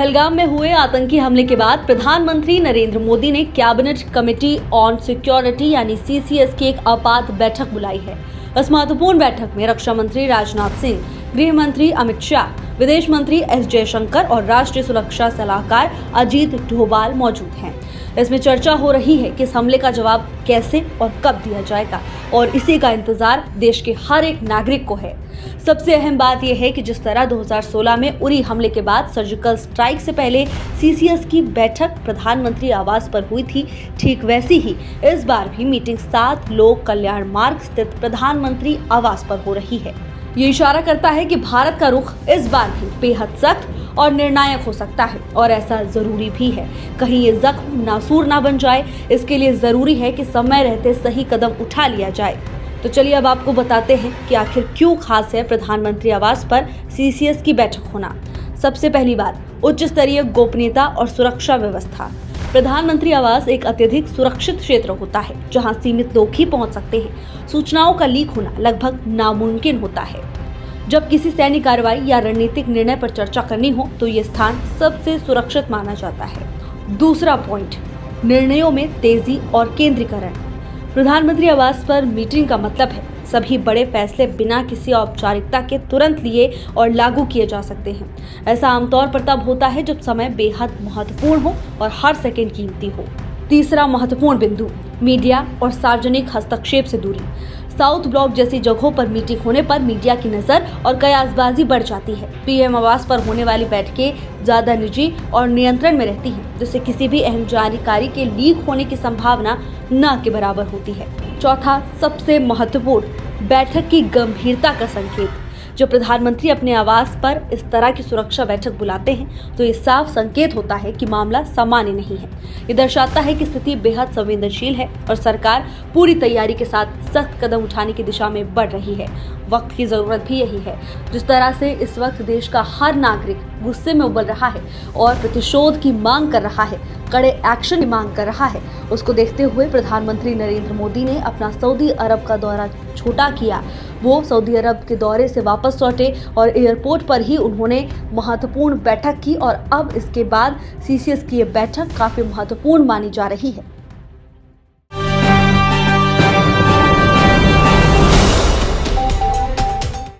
पहलगाम में हुए आतंकी हमले के बाद प्रधानमंत्री नरेंद्र मोदी ने कैबिनेट कमेटी ऑन सिक्योरिटी यानी CCS की एक आपात बैठक बुलाई है। इस महत्वपूर्ण बैठक में रक्षा मंत्री राजनाथ सिंह, गृह मंत्री अमित शाह, विदेश मंत्री S जयशंकर और राष्ट्रीय सुरक्षा सलाहकार अजीत डोभाल मौजूद हैं। इसमें चर्चा हो रही है कि इस हमले का जवाब कैसे और कब दिया जाएगा और इसी का इंतजार देश के हर एक नागरिक को है। सबसे अहम बात यह है कि जिस तरह 2016 में उरी हमले के बाद सर्जिकल स्ट्राइक से पहले CCS की बैठक प्रधानमंत्री आवास पर हुई थी, ठीक वैसी ही इस बार भी मीटिंग 7 लोक कल्याण मार्ग स्थित प्रधानमंत्री आवास पर हो रही है। ये इशारा करता है कि भारत का रुख इस बार भी बेहद सख्त और निर्णायक हो सकता है और ऐसा जरूरी भी है। कहीं ये जख्म नासूर ना बन जाए, इसके लिए जरूरी है कि समय रहते सही कदम उठा लिया जाए। तो चलिए अब आपको बताते हैं कि आखिर क्यों खास है प्रधानमंत्री आवास पर CCS की बैठक होना। सबसे पहली बात, उच्च स्तरीय गोपनीयता और सुरक्षा व्यवस्था। प्रधानमंत्री आवास एक अत्यधिक सुरक्षित क्षेत्र होता है जहां सीमित लोग ही पहुंच सकते हैं। सूचनाओं का लीक होना लगभग नामुमकिन होता है। जब किसी सैन्य कार्रवाई या रणनीतिक निर्णय पर चर्चा करनी हो तो ये स्थान सबसे सुरक्षित माना जाता है। दूसरा पॉइंट, निर्णयों में तेजी और केंद्रीकरण। प्रधानमंत्री आवास पर मीटिंग का मतलब है सभी बड़े फैसले बिना किसी औपचारिकता के तुरंत लिए और लागू किए जा सकते हैं। ऐसा आमतौर पर तब होता है जब समय बेहद महत्वपूर्ण हो और हर सेकंड कीमती हो। तीसरा महत्वपूर्ण बिंदु, मीडिया और सार्वजनिक हस्तक्षेप से दूरी। साउथ ब्लॉक जैसी जगहों पर मीटिंग होने पर मीडिया की नजर और कयासबाजी बढ़ जाती है। PM आवास पर होने वाली बैठकें ज्यादा निजी और नियंत्रण में रहती हैं, जिससे किसी भी अहम जानकारी के लीक होने की संभावना न के बराबर होती है। चौथा सबसे महत्वपूर्ण, बैठक की गंभीरता का संकेत। जब प्रधानमंत्री अपने आवास पर इस तरह की सुरक्षा बैठक बुलाते हैं तो ये साफ संकेत होता है कि मामला सामान्य नहीं है। ये दर्शाता है कि स्थिति बेहद संवेदनशील है और सरकार पूरी तैयारी के साथ सख्त कदम उठाने की दिशा में बढ़ रही है। वक्त की जरूरत भी यही है। जिस तरह से इस वक्त देश का हर नागरिक गुस्से में उबल रहा है और प्रतिशोध की मांग कर रहा है, कड़े एक्शन की मांग कर रहा है, उसको देखते हुए प्रधानमंत्री नरेंद्र मोदी ने अपना सऊदी अरब का दौरा छोटा किया। वो सऊदी अरब के दौरे से वापस लौटे और एयरपोर्ट पर ही उन्होंने महत्वपूर्ण बैठक की और अब इसके बाद CCS की ये बैठक काफी महत्वपूर्ण मानी जा रही है।